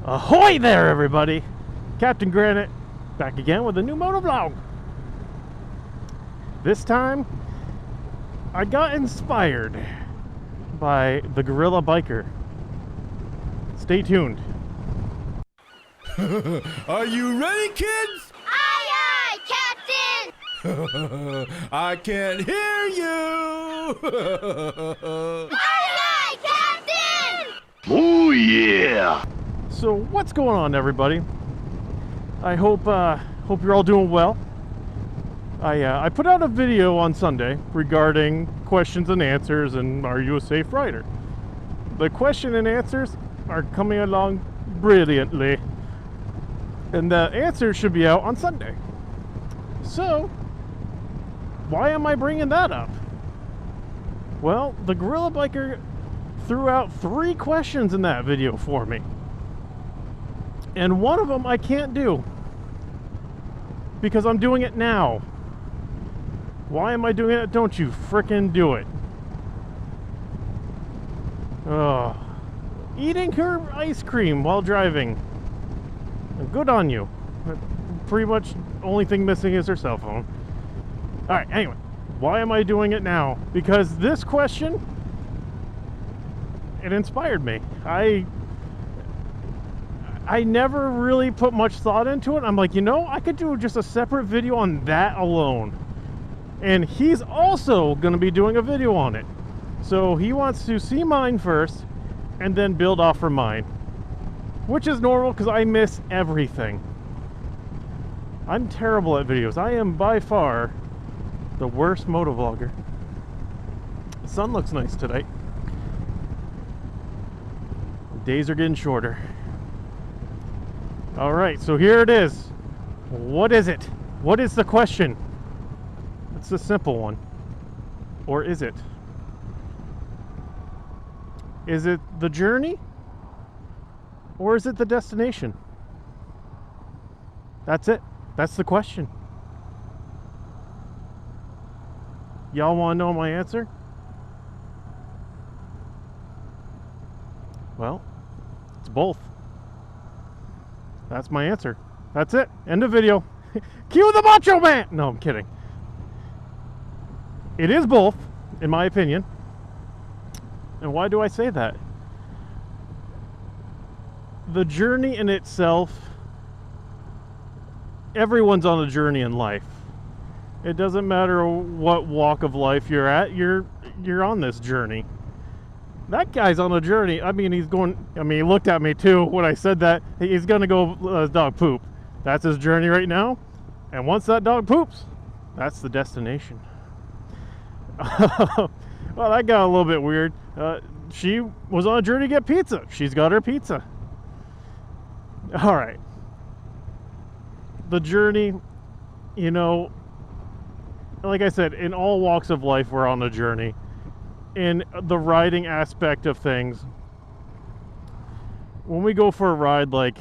Ahoy there, everybody! Captain Granite, back again with a new motovlog. This time, I got inspired by the gorilla biker. Stay tuned. Are you ready, kids? Aye, aye, Captain! I can't hear you! Aye, aye, Captain! Oh yeah! So what's going on, everybody? I hope you're all doing well. I put out a video on Sunday regarding questions and answers and are you a safe rider? The question and answers are coming along brilliantly, and the answers should be out on Sunday. So why am I bringing that up? Well, the gorilla biker threw out 3 questions in that video for me. And one of them I can't do because I'm doing it now. Why am I doing it? Don't you frickin' do it. Ugh. Eating her ice cream while driving. Good on you. Pretty much only thing missing is her cell phone. Alright, anyway. Why am I doing it now? Because this question, it inspired me. I never really put much thought into it. I'm like, I could do just a separate video on that alone. And he's also going to be doing a video on it. So he wants to see mine first and then build off from mine. Which is normal because I miss everything. I'm terrible at videos. I am by far the worst motovlogger. The sun looks nice today. Days are getting shorter. Alright, so here it is. What is it? What is the question? It's a simple one. Or is it? Is it the journey? Or is it the destination? That's it. That's the question. Y'all want to know my answer? Well, it's both. That's my answer. That's it. End of video. Cue the Macho Man! No, I'm kidding. It is both, in my opinion. And why do I say that? The journey in itself, everyone's on a journey in life. It doesn't matter what walk of life you're at, you're on this journey. That guy's on a journey. I mean, he looked at me too when I said that. He's gonna go let his dog poop. That's his journey right now. And once that dog poops, that's the destination. Well, that got a little bit weird. She was on a journey to get pizza. She's got her pizza. All right. The journey, like I said, in all walks of life, we're on a journey. In the riding aspect of things, when we go for a ride, like,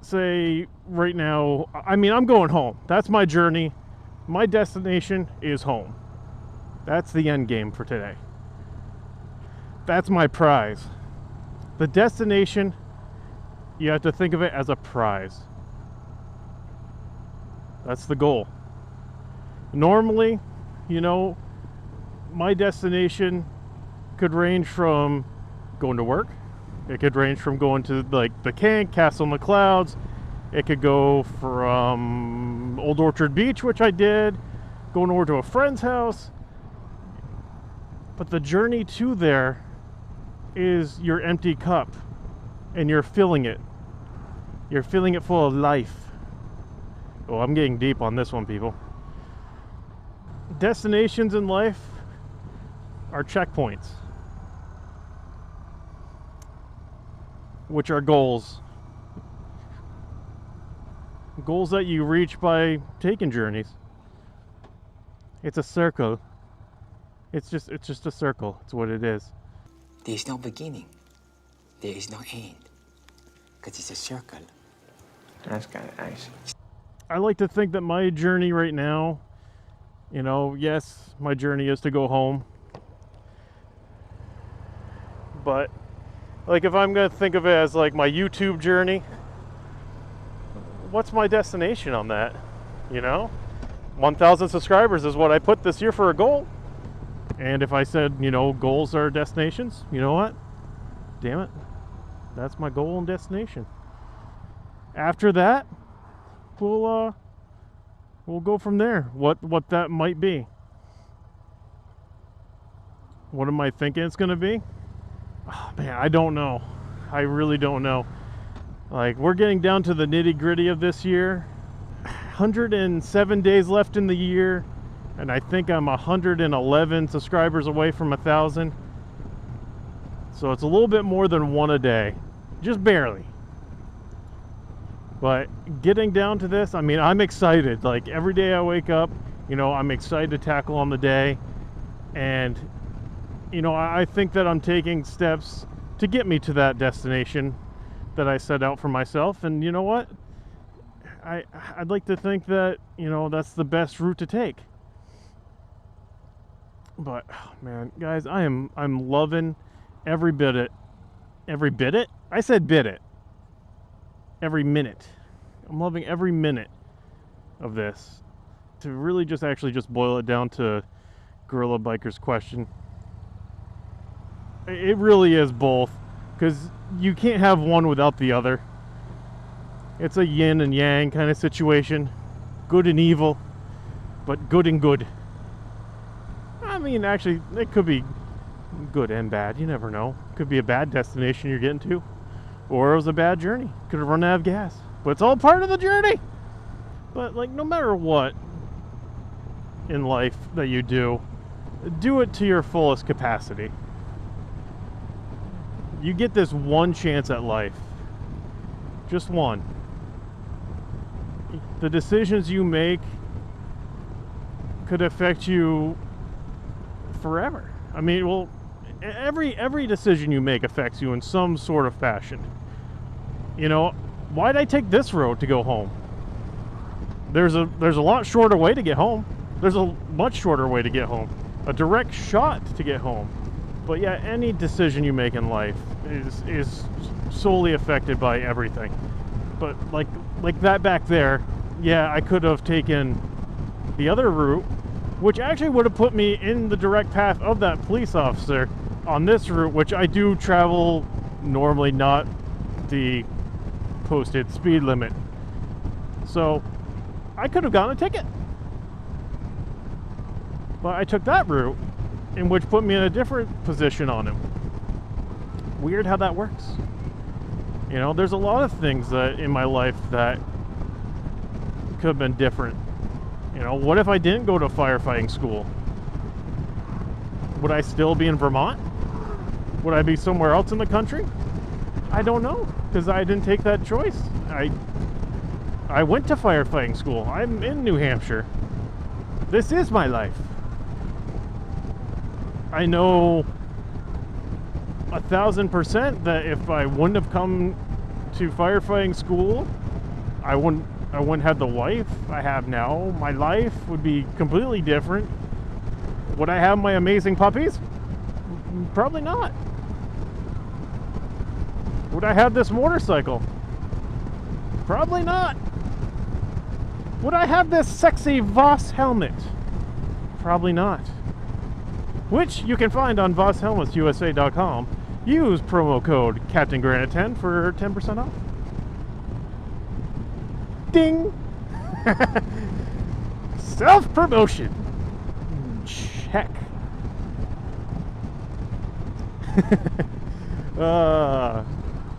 say, right now, I'm going home. That's my journey. My destination is home. That's the end game for today. That's my prize. The destination, you have to think of it as a prize. That's the goal. Normally, my destination could range from going to work. It could range from going to like the Cank, Castle in the Clouds. It could go from Old Orchard Beach, which I did, going over to a friend's house. But the journey to there is your empty cup, and you're filling it. You're filling it full of life. Oh, I'm getting deep on this one, people. Destinations in life are checkpoints, which are goals. Goals that you reach by taking journeys. It's a circle. It's just a circle. It's what it is. There is no beginning. There is no end. Because it's a circle. That's kind of nice. I like to think that my journey right now, yes, my journey is to go home. But Like if I'm gonna think of it as like my YouTube journey, what's my destination on that? You know? 1,000 subscribers is what I put this year for a goal. And if I said, you know, goals are destinations, you know what? Damn it. That's my goal and destination. After that, we'll go from there. What that might be. What am I thinking it's gonna be? Oh, man, I don't know. I really don't know. Like, we're getting down to the nitty-gritty of this year. 107 days left in the year, and I think I'm 111 subscribers away from 1,000. So it's a little bit more than one a day, just barely. But getting down to this, I mean, I'm excited. Like every day I wake up, you know, I'm excited to tackle on the day, and you know, I think that I'm taking steps to get me to that destination that I set out for myself. And you know what? I'd like to think that, you know, that's the best route to take. But oh man, guys, I'm loving every bit it. Every bit it? I said bit it. Every minute. I'm loving every minute of this. To really just actually just boil it down to Gorilla Biker's question, it really is both, because you can't have one without the other. It's a yin and yang kind of situation. Good and evil, but good and good. I mean, actually, it could be good and bad. You never know. Could be a bad destination you're getting to, or it was a bad journey. Could have run out of gas. But it's all part of the journey. But like, no matter what in life that you do it to your fullest capacity. You get this one chance at life. Just one. The decisions you make could affect you forever. I mean, well, every decision you make affects you in some sort of fashion. You know, why'd I take this road to go home? There's a lot shorter way to get home. There's a much shorter way to get home. A direct shot to get home. But yeah, any decision you make in life is solely affected by everything. But like that back there, yeah, I could have taken the other route, which actually would have put me in the direct path of that police officer on this route, which I do travel normally, not the posted speed limit. So I could have gotten a ticket. But I took that route, in which put me in a different position on him. Weird how that works. You know, there's a lot of things that in my life that could have been different. You know, what if I didn't go to firefighting school? Would I still be in Vermont? Would I be somewhere else in the country? I don't know, because I didn't take that choice. I went to firefighting school. I'm in New Hampshire. This is my life. I know 1,000% that if I wouldn't have come to firefighting school, I wouldn't have the wife I have now. My life would be completely different. Would I have my amazing puppies? Probably not. Would I have this motorcycle? Probably not. Would I have this sexy Voss helmet? Probably not. Which you can find on VossHelmetsUSA.com. Use promo code CaptainGranite10 for 10% off. Ding! Self-promotion. Check.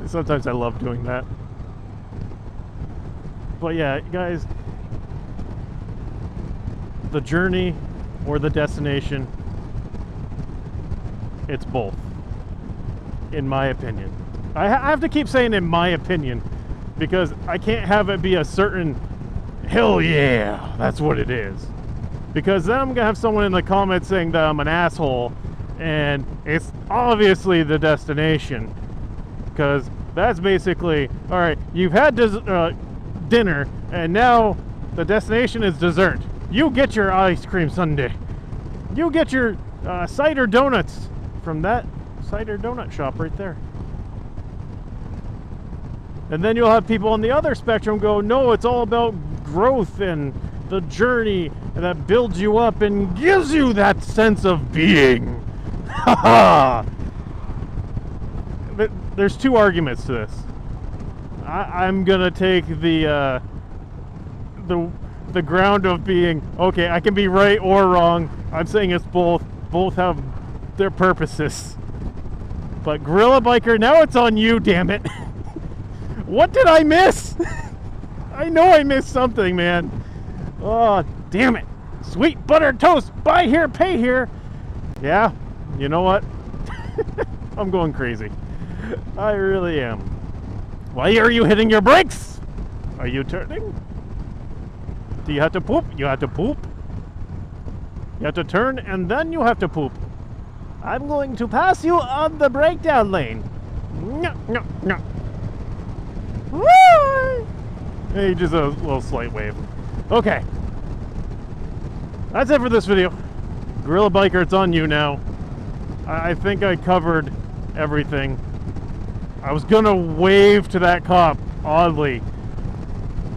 Sometimes I love doing that. But yeah, guys, the journey or the destination, it's both, in my opinion. I have to keep saying in my opinion, because I can't have it be a certain, hell yeah, that's what it is. Because then I'm going to have someone in the comments saying that I'm an asshole, and it's obviously the destination. Because that's basically, alright, you've had dinner, and now the destination is dessert. You get your ice cream sundae. You get your cider donuts from that cider donut shop right there. And then you'll have people on the other spectrum go, no, it's all about growth and the journey, and that builds you up and gives you that sense of being. Haha. But there's two arguments to this. I'm gonna take the ground of being, okay, I can be right or wrong. I'm saying it's both. Both have their purposes. But Gorilla Biker, now it's on you, damn it. What did I miss? I know I missed something, man. Oh, damn it. Sweet buttered toast, buy here, pay here. Yeah, you know what? I'm going crazy. I really am. Why are you hitting your brakes? Are you turning? Do you have to poop? You have to poop. You have to turn and then you have to poop. I'm going to pass you on the breakdown lane. No, no, no. Woo! Hey, just a little slight wave. Okay. That's it for this video. Gorilla Biker, it's on you now. I think I covered everything. I was gonna wave to that cop, oddly.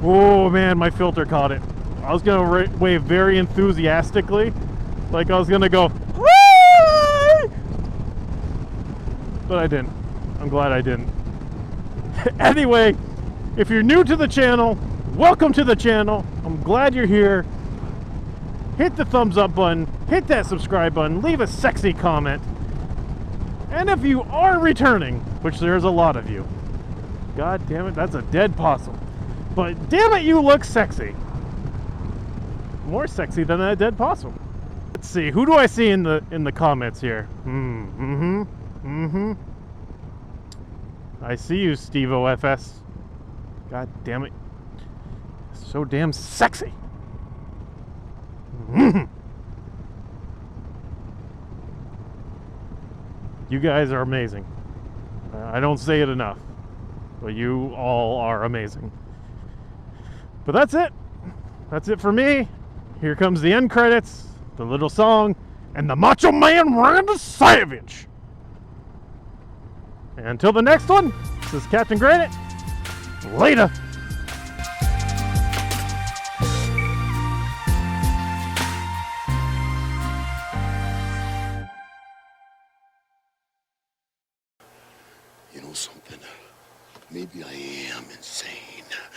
Oh man, my filter caught it. I was gonna wave very enthusiastically, like I was gonna go, whee! But I didn't. I'm glad I didn't. Anyway, if you're new to the channel, welcome to the channel. I'm glad you're here. Hit the thumbs up button, hit that subscribe button, leave a sexy comment. And if you are returning, which there's a lot of you, god damn it, that's a dead possum. But damn it, you look sexy. More sexy than a dead possum. Let's see, who do I see in the comments here? I see you, Steve OFS. God damn it. So damn sexy. You guys are amazing. I don't say it enough, but you all are amazing. But that's it. That's it for me. Here comes the end credits, the little song, and the Macho Man Randy Savage. And until the next one, this is Captain Granite. Later. You know something? Maybe I am insane.